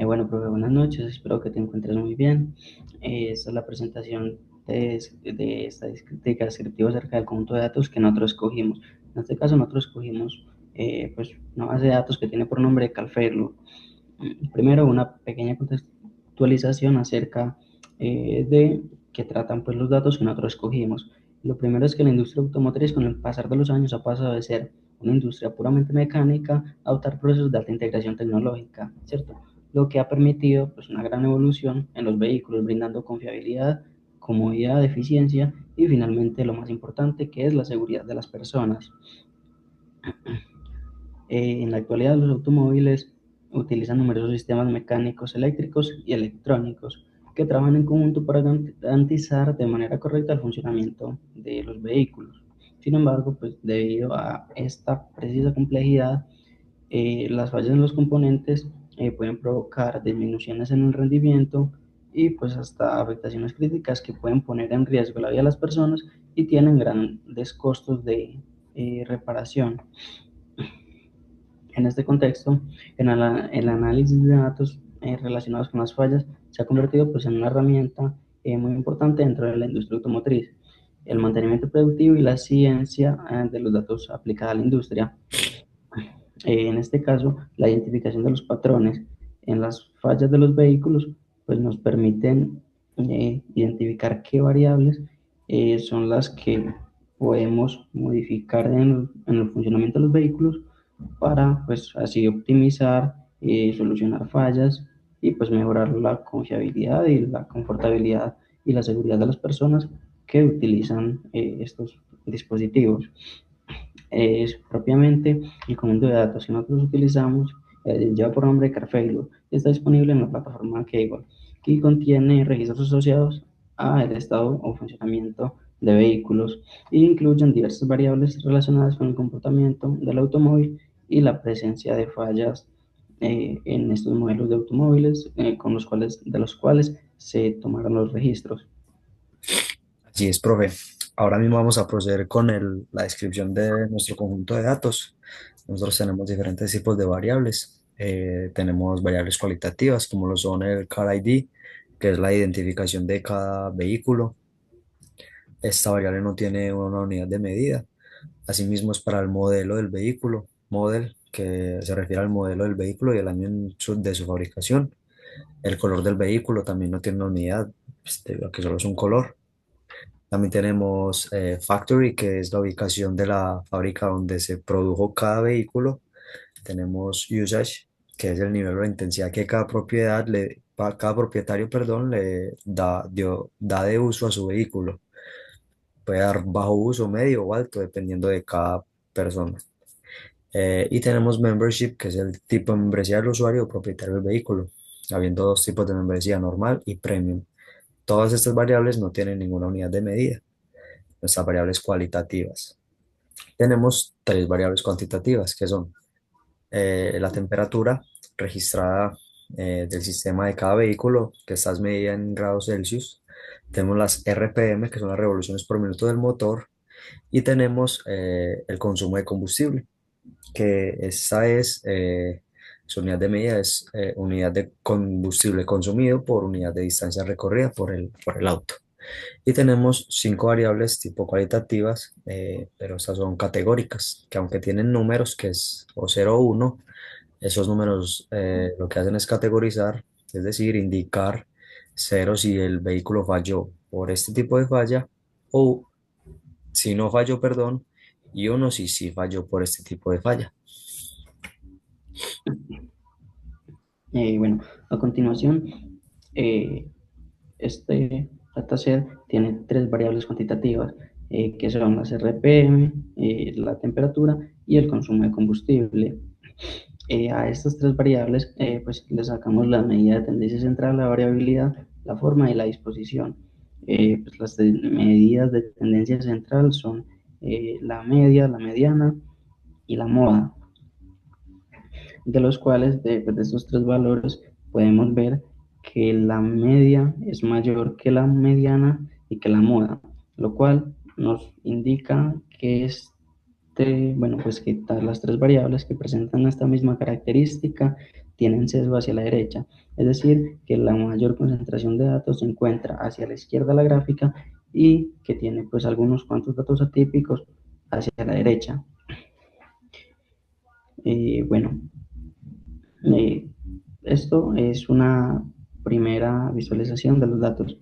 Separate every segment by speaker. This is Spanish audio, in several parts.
Speaker 1: Bueno, profe, buenas noches, espero que te encuentres muy bien. Esta es la presentación de estadística descriptiva acerca del conjunto de datos que nosotros escogimos. En este caso, nosotros escogimos pues, una base de datos que tiene por nombre Calferlo. Primero, una pequeña contextualización acerca de que tratan pues, los datos que nosotros escogimos. Lo primero es que la industria automotriz con el pasar de los años ha pasado de ser una industria puramente mecánica a adoptar procesos de alta integración tecnológica, ¿cierto? Lo que ha permitido pues, una gran evolución en los vehículos, brindando confiabilidad, comodidad, eficiencia y finalmente lo más importante que es la seguridad de las personas. En la actualidad los automóviles utilizan numerosos sistemas mecánicos, eléctricos y electrónicos que trabajan en conjunto para garantizar de manera correcta el funcionamiento de los vehículos. Sin embargo, pues debido a esta precisa complejidad, las fallas en los componentes pueden provocar disminuciones en el rendimiento y pues hasta afectaciones críticas que pueden poner en riesgo la vida de las personas y tienen grandes costos de reparación. En este contexto, el análisis de datos relacionados con las fallas se ha convertido pues, en una herramienta muy importante dentro de la industria automotriz. El mantenimiento productivo y la ciencia de los datos aplicada a la industria. En este caso, la identificación de los patrones en las fallas de los vehículos pues, nos permiten identificar qué variables son las que podemos modificar en el funcionamiento de los vehículos para pues así optimizar, solucionar fallas y pues mejorar la confiabilidad y la confortabilidad y la seguridad de las personas que utilizan estos dispositivos. Es propiamente el conjunto de datos que nosotros utilizamos, lleva por nombre Carfeilo, está disponible en la plataforma Kaggle y contiene registros asociados al estado o funcionamiento de vehículos e incluyen diversas variables relacionadas con el comportamiento del automóvil y la presencia de fallas en estos modelos de automóviles de los cuales se tomaron los registros.
Speaker 2: Así es, profe. Ahora mismo vamos a proceder con la descripción de nuestro conjunto de datos. Nosotros tenemos diferentes tipos de variables. Tenemos variables cualitativas, como lo son el Car ID, que es la identificación de cada vehículo. Esta variable no tiene una unidad de medida. Asimismo, es para el modelo del vehículo, model, que se refiere al modelo del vehículo y el año de su fabricación. El color del vehículo también no tiene una unidad, debido a que solo es un color. También tenemos Factory, que es la ubicación de la fábrica donde se produjo cada vehículo. Tenemos Usage, que es el nivel de intensidad que cada propietario, perdón, da de uso a su vehículo. Puede dar bajo uso, medio o alto, dependiendo de cada persona. Y tenemos Membership, que es el tipo de membresía del usuario o propietario del vehículo, habiendo dos tipos de membresía, normal y Premium. Todas estas variables no tienen ninguna unidad de medida, nuestras variables cualitativas. Tenemos tres variables cuantitativas, que son la temperatura registrada del sistema de cada vehículo, que está medida en grados Celsius. Tenemos las RPM, que son las revoluciones por minuto del motor. Y tenemos el consumo de combustible, que esa su unidad de medida es unidad de combustible consumido por unidad de distancia recorrida por el auto. Y tenemos cinco variables tipo cualitativas, pero estas son categóricas, que aunque tienen números, que es o 0 o 1, esos números lo que hacen es categorizar, es decir, indicar cero si el vehículo falló por este tipo de falla, o si no falló, perdón, y uno si sí falló por este tipo de falla.
Speaker 1: Bueno, a continuación, eh, este dataset tiene tres variables cuantitativas, que son las RPM, la temperatura y el consumo de combustible. A estas tres variables, pues le sacamos la medida de tendencia central, la variabilidad, la forma y la disposición. Pues las medidas de tendencia central son la media, la mediana y la moda, de los cuales pues, de estos tres valores podemos ver que la media es mayor que la mediana y que la moda, lo cual nos indica que bueno, pues que las tres variables que presentan esta misma característica tienen sesgo hacia la derecha, es decir, que la mayor concentración de datos se encuentra hacia la izquierda de la gráfica y que tiene pues algunos cuantos datos atípicos hacia la derecha. Bueno, eh, esto es una primera visualización de los datos.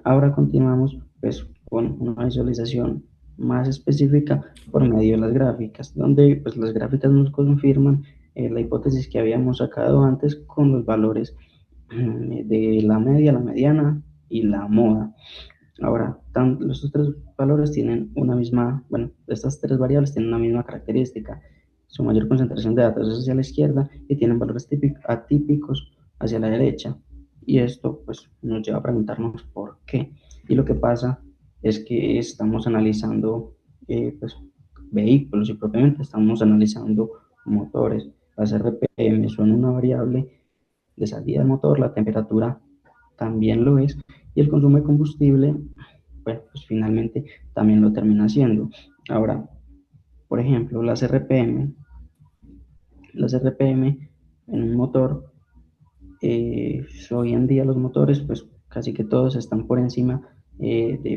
Speaker 1: Ahora continuamos pues, con una visualización más específica por medio de las gráficas, donde pues, las gráficas nos confirman la hipótesis que habíamos sacado antes con los valores de la media, la mediana y la moda. Ahora, estos tres valores tienen una misma, bueno, estas tres variables tienen una misma característica. Su mayor concentración de datos es hacia la izquierda y tienen valores atípicos hacia la derecha. Y esto pues nos lleva a preguntarnos por qué. Y lo que pasa es que estamos analizando pues, vehículos y propiamente estamos analizando motores. Las RPM son una variable de salida del motor, la temperatura también lo es, y el consumo de combustible, bueno, pues finalmente también lo termina haciendo. Ahora, por ejemplo, las RPM en un motor, hoy en día los motores, pues casi que todos están por encima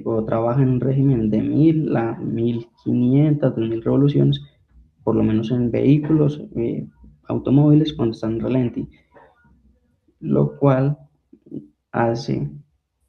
Speaker 1: o trabajan en un régimen de 1000 a 1500, 2000 revoluciones, por lo menos en vehículos, automóviles cuando están en ralentí, lo cual hace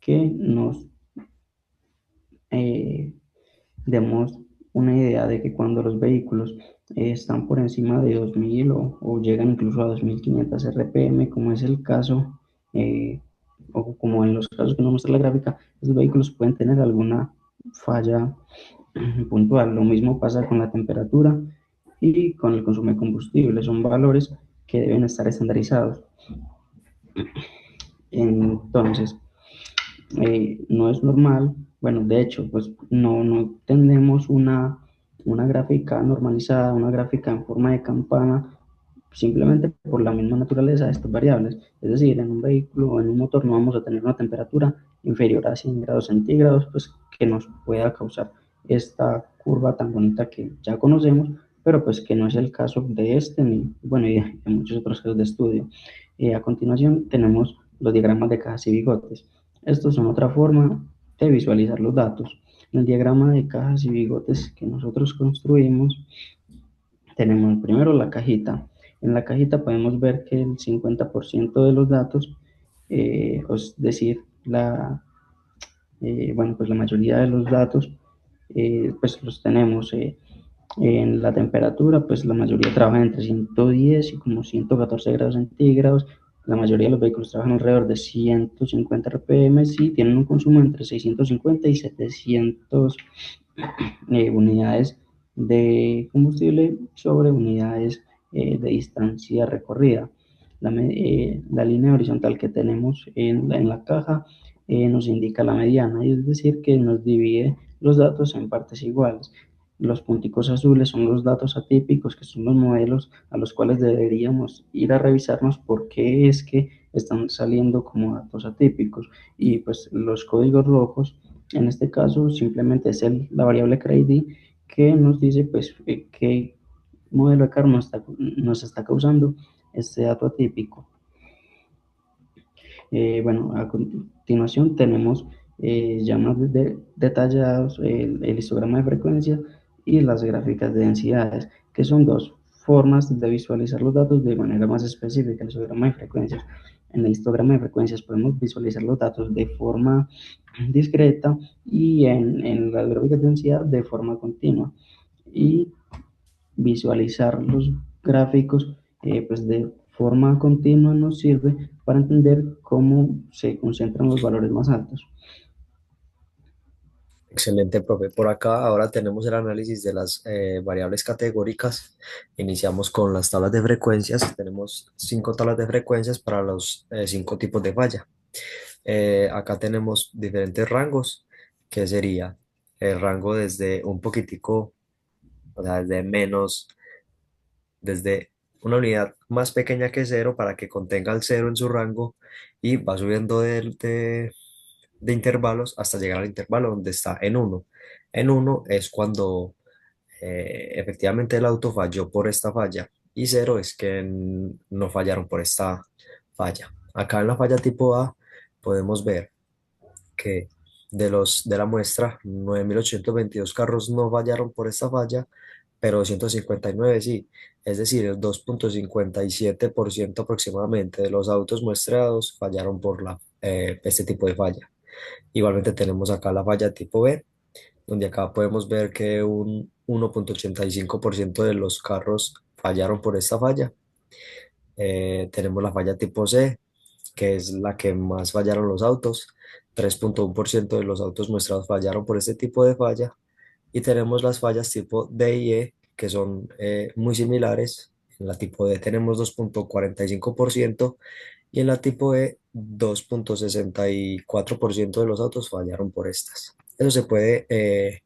Speaker 1: que nos eh, demos una idea de que cuando los vehículos están por encima de 2000 o llegan incluso a 2500 RPM, como es el caso, o como en los casos que nos muestra la gráfica, los vehículos pueden tener alguna falla puntual. Lo mismo pasa con la temperatura y con el consumo de combustible. Son valores que deben estar estandarizados. Entonces, no es normal, bueno, de hecho, pues no tenemos una gráfica normalizada, una gráfica en forma de campana, simplemente por la misma naturaleza de estas variables. Es decir, en un vehículo o en un motor no vamos a tener una temperatura inferior a 100 grados centígrados, pues que nos pueda causar esta curva tan bonita que ya conocemos, pero pues que no es el caso de este, ni, bueno, y de muchos otros casos de estudio. A continuación tenemos los diagramas de cajas y bigotes. Estos son otra forma de visualizar los datos. En el diagrama de cajas y bigotes que nosotros construimos, tenemos primero la cajita. En la cajita podemos ver que el 50% de los datos, es decir, bueno, pues la mayoría de los datos, pues los tenemos en la temperatura, pues la mayoría trabaja entre 110 y como 114 grados centígrados. La mayoría de los vehículos trabajan alrededor de 150 RPM y tienen un consumo entre 650 y 700 unidades de combustible sobre unidades de distancia recorrida. La línea horizontal que tenemos en la caja nos indica la mediana, es decir, que nos divide los datos en partes iguales. Los punticos azules son los datos atípicos, que son los modelos a los cuales deberíamos ir a revisarnos por qué es que están saliendo como datos atípicos. Y pues los códigos rojos, en este caso, simplemente es la variable CRID que nos dice pues qué modelo de carro nos está causando este dato atípico. Bueno, a continuación tenemos ya más detallados el histograma de frecuencia y las gráficas de densidades, que son dos formas de visualizar los datos de manera más específica. El histograma de frecuencias. En el histograma de frecuencias podemos visualizar los datos de forma discreta y en las gráficas de densidad de forma continua. Y visualizar los gráficos pues de forma continua nos sirve para entender cómo se concentran los valores más altos.
Speaker 2: Excelente, profe. Por acá ahora tenemos el análisis de las variables categóricas. Iniciamos con las tablas de frecuencias. Tenemos 5 tablas de frecuencias para los 5 tipos de falla. Acá tenemos diferentes rangos, que sería el rango desde un poquitico, o sea, desde una unidad más pequeña que cero para que contenga el cero en su rango y va subiendo de intervalos hasta llegar al intervalo donde está en uno. En uno es cuando Efectivamente el auto falló por esta falla y cero es que no fallaron por esta falla. Acá en la falla tipo A podemos ver que de la muestra, 9.822 carros no fallaron por esta falla, pero 259 sí. Es decir, el 2,57% aproximadamente de los autos muestreados fallaron por este tipo de falla. Igualmente tenemos acá la falla tipo B, donde acá podemos ver que un 1,85% de los carros fallaron por esta falla. Tenemos la falla tipo C, que es la que más fallaron los autos. 3,1% de los autos muestrados fallaron por este tipo de falla. Y tenemos las fallas tipo D y E, que son muy similares. En la tipo D tenemos 2,45% y en la tipo E 2,64% de los autos fallaron por estas. Eso se puede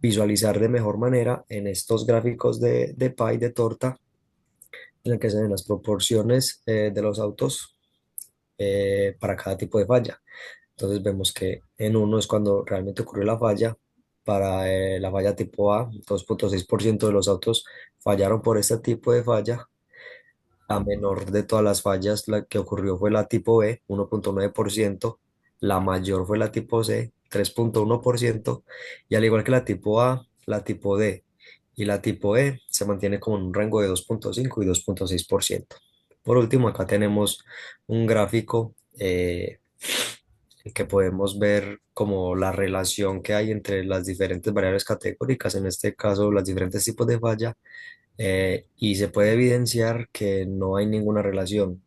Speaker 2: visualizar de mejor manera en estos gráficos de pie de torta, en el que se ven las proporciones de los autos para cada tipo de falla. Entonces vemos que en uno es cuando realmente ocurrió la falla. Para la falla tipo A, 2,6% de los autos fallaron por este tipo de falla. La menor de todas las fallas, la que ocurrió fue la tipo B, 1,9%. La mayor fue la tipo C, 3,1%. Y al igual que la tipo A, la tipo D y la tipo E se mantiene como en un rango de 2,5 y 2,6%. Por último, acá tenemos un gráfico en que podemos ver como la relación que hay entre las diferentes variables categóricas, en este caso los diferentes tipos de falla, y se puede evidenciar que no hay ninguna relación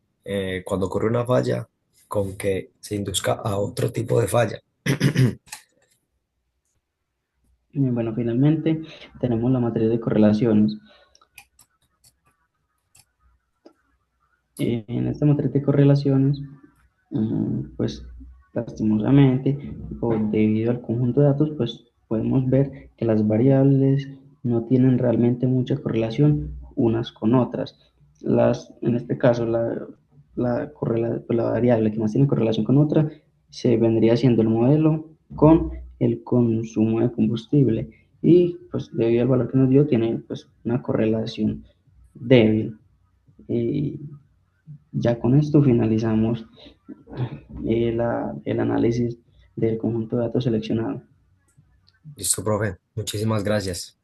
Speaker 2: cuando ocurre una falla con que se induzca a otro tipo de falla.
Speaker 1: Bueno, finalmente tenemos la matriz de correlaciones. En esta matriz de correlaciones, pues lastimosamente, o debido al conjunto de datos, pues podemos ver que las variables no tienen realmente mucha correlación unas con otras. En este caso, la variable que más tiene correlación con otra se vendría siendo el modelo con el consumo de combustible y pues debido al valor que nos dio tiene pues una correlación débil. Y ya con esto finalizamos el análisis del conjunto de datos seleccionados.
Speaker 2: Listo, profe. Muchísimas gracias.